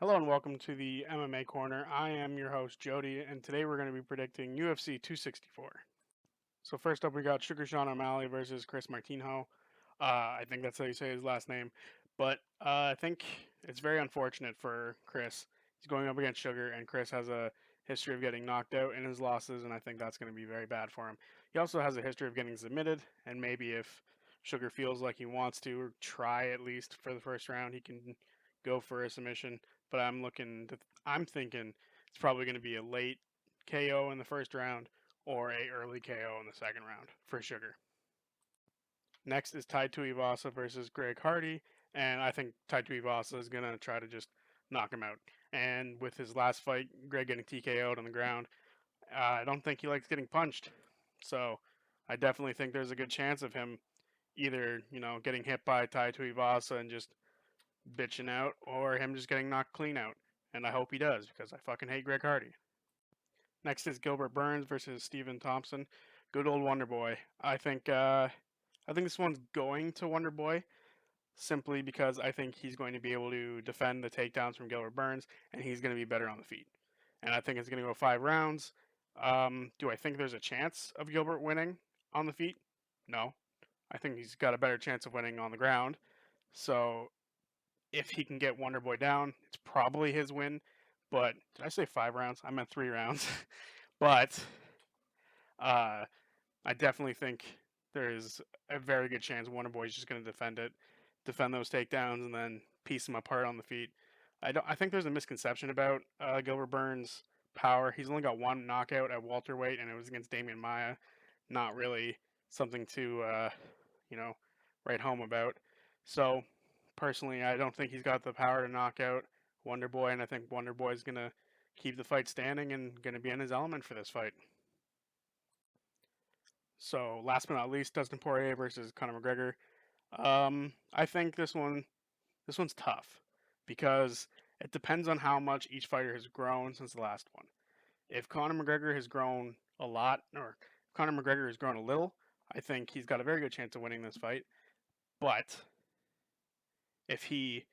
Hello and welcome to the MMA Corner. I am your host Jody, and today we're going to be predicting UFC 264. So first up, we got Sugar Sean O'Malley versus Chris Martinho. I think that's how you say his last name, but I think it's very unfortunate for Chris. He's going up against Sugar, and Chris has a history of getting knocked out in his losses, and I think that's going to be very bad for him. He also has a history of getting submitted, and maybe if Sugar feels like he wants to, or try at least for the first round, he can go for a submission. But I'm thinking it's probably going to be a late KO in the first round or a early KO in the second round for Sugar. Next is Tai Tuivasa versus Greg Hardy, and I think Tai Tuivasa is gonna try to just knock him out. And with his last fight, Greg getting TKO'd on the ground, I don't think he likes getting punched. So I definitely think there's a good chance of him either getting hit by Tai Tuivasa and just bitching out, or him just getting knocked clean out. And I hope he does because I fucking hate Greg Hardy. Next is Gilbert Burns versus Stephen Thompson. Good old Wonder Boy. I think this one's going to Wonder Boy simply because I think he's going to be able to defend the takedowns from Gilbert Burns, and he's going to be better on the feet. And I think it's going to go 5 rounds. Do I think there's a chance of Gilbert winning on the feet? No. I think he's got a better chance of winning on the ground. So if he can get Wonder Boy down, it's probably his win. But did I say 5 rounds? I meant 3 rounds. But uh, I definitely think there's a very good chance Wonder Boy's just going to defend those takedowns, and then piece them apart on the feet. I think there's a misconception about Gilbert Burns' power. He's only got one knockout at welterweight, and it was against Damian Maia. Not really something to you know write home about. So personally, I don't think he's got the power to knock out Wonder Boy, and I think Wonder Boy is going to keep the fight standing and going to be in his element for this fight. So last but not least, Dustin Poirier versus Conor McGregor. I think this one's tough because it depends on how much each fighter has grown since the last one. If Conor McGregor has grown a lot, or if Conor McGregor has grown a little, I think he's got a very good chance of winning this fight. But if he,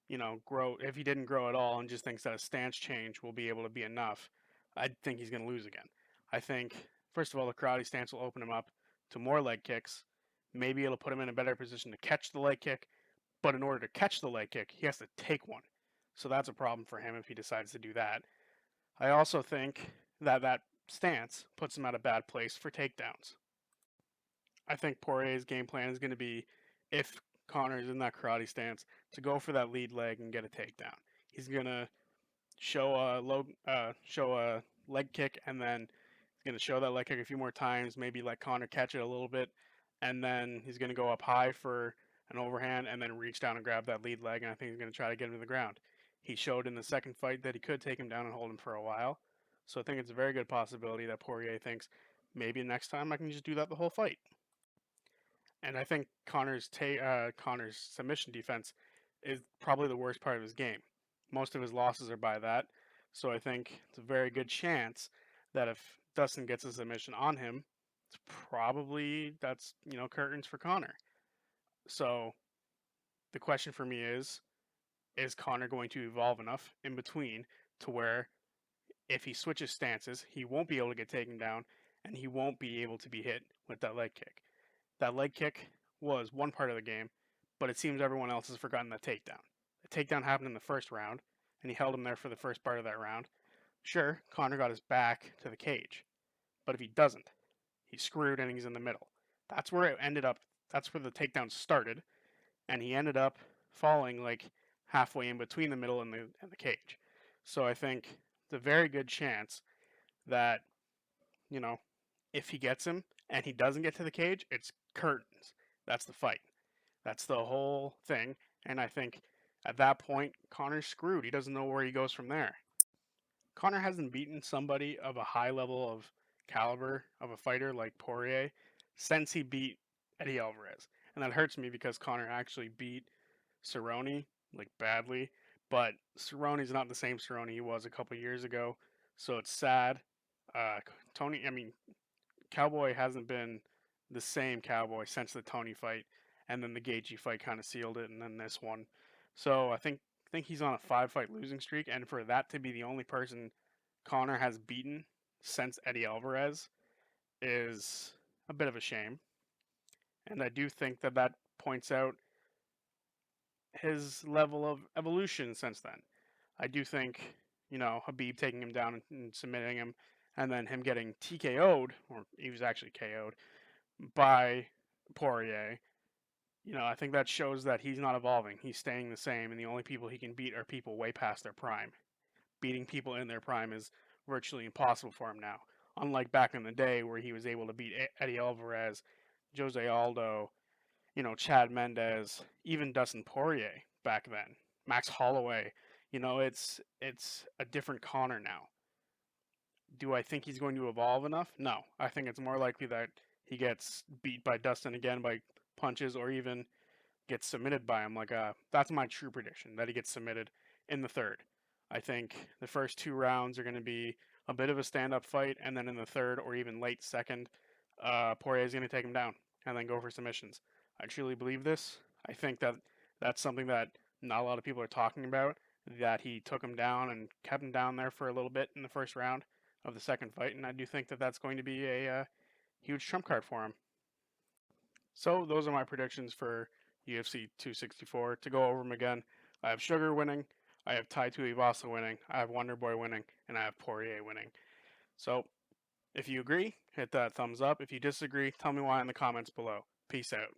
if he didn't grow at all and just thinks that a stance change will be able to be enough, I think he's going to lose again. I think first of all, the karate stance will open him up to more leg kicks. Maybe it'll put him in a better position to catch the leg kick, but in order to catch the leg kick, he has to take one. So that's a problem for him if he decides to do that. I also think that stance puts him at a bad place for takedowns. I think Poirier's game plan is going to be, if Connor's in that karate stance, to go for that lead leg and get a takedown. He's going to show a leg kick, and then he's going to show that leg kick a few more times, maybe let Connor catch it a little bit, and then he's going to go up high for an overhand and then reach down and grab that lead leg, and I think he's going to try to get him to the ground. He showed in the second fight that he could take him down and hold him for a while, so I think it's a very good possibility that Poirier thinks maybe next time I can just do that the whole fight. And I think Connor's submission defense is probably the worst part of his game. Most of his losses are by that, so I think it's a very good chance that if Dustin gets a submission on him, it's probably that's curtains for Connor. So the question for me is Connor going to evolve enough in between to where if he switches stances, he won't be able to get taken down and he won't be able to be hit with that leg kick. That leg kick was one part of the game, but it seems everyone else has forgotten that takedown. The takedown happened in the first round, and he held him there for the first part of that round. Sure, Connor got his back to the cage, but if he doesn't, he's screwed and he's in the middle. That's where it ended up. That's where the takedown started, and he ended up falling like halfway in between the middle and the cage. So I think it's a very good chance that you know if he gets him and he doesn't get to the cage, it's curtains. That's the fight. That's the whole thing. And I think at that point, Connor's screwed. He doesn't know where he goes from there. Connor hasn't beaten somebody of a high level of caliber of a fighter like Poirier since he beat Eddie Alvarez. And that hurts me because Connor actually beat Cerrone like badly. But Cerrone's not the same Cerrone he was a couple years ago. So it's sad. Uh, Cowboy hasn't been the same Cowboy since the Tony fight, and then the Gaethje fight kind of sealed it, and then this one. So I think think he's on a 5-fight losing streak, and for that to be the only person Conor has beaten since Eddie Alvarez is a bit of a shame. And I do think that that points out his level of evolution since then. I do think, Habib taking him down and submitting him, and then him getting TKO'd, or he was actually KO'd, by Poirier. I think that shows that he's not evolving. He's staying the same, and the only people he can beat are people way past their prime. Beating people in their prime is virtually impossible for him now. Unlike back in the day where he was able to beat Eddie Alvarez, Jose Aldo, Chad Mendez, even Dustin Poirier back then, Max Holloway. It's a different Conor now. Do I think he's going to evolve enough? No. I think it's more likely that he gets beat by Dustin again by punches, or even gets submitted by him. That's my true prediction, that he gets submitted in the third. I think the first 2 rounds are going to be a bit of a stand-up fight, and then in the third or even late second, Poirier is going to take him down and then go for submissions. I truly believe this. I think that that's something that not a lot of people are talking about, that he took him down and kept him down there for a little bit in the first round of the second fight, and I do think that that's going to be a huge trump card for him. So those are my predictions for UFC 264. To go over them again, I have Sugar winning, I have Tai Tuivasa winning, I have Wonderboy winning, and I have Poirier winning. So if you agree, hit that thumbs up. If you disagree, tell me why in the comments below. Peace out.